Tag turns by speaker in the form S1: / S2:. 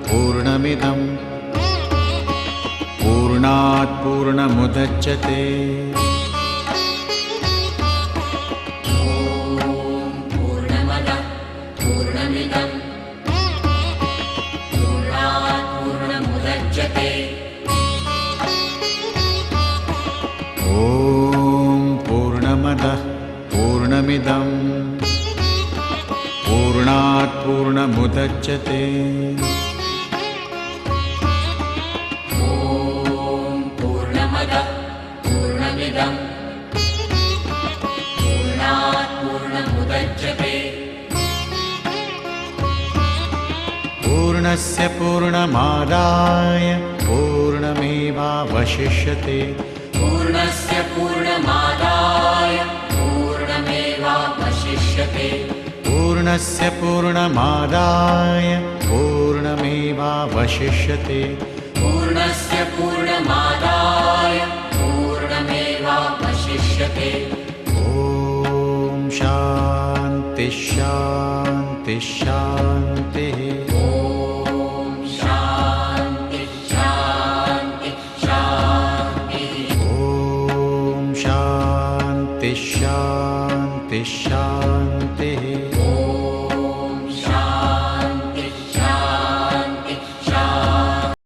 S1: पूर्णमिदं पूर्णात् पूर्णमुदच्यते पूर्णमिदं पूर्णात् पूर्णमुदच्यते
S2: पूर्णमदः पूर्णमिदं पूर्णात् पूर्णमुदच्यते
S1: पूर्णस्य पूर्णमादाय पूर्णमेवावशिष्यते
S2: पूर्णस्य पूर्णमादाय पूर्णमेवावशिष्यते
S1: पूर्णस्य पूर्णमादाय पूर्णमेवावशिष्यते
S2: पूर्णस्य पूर्णमादाय पूर्णमेवावशिष्यते
S1: ॐ शान्ति शान्ति शान्तिः
S2: ॐ शान्ति शान्ति शान्तिः
S1: ॐ शान्ति शान्ति शान्तिः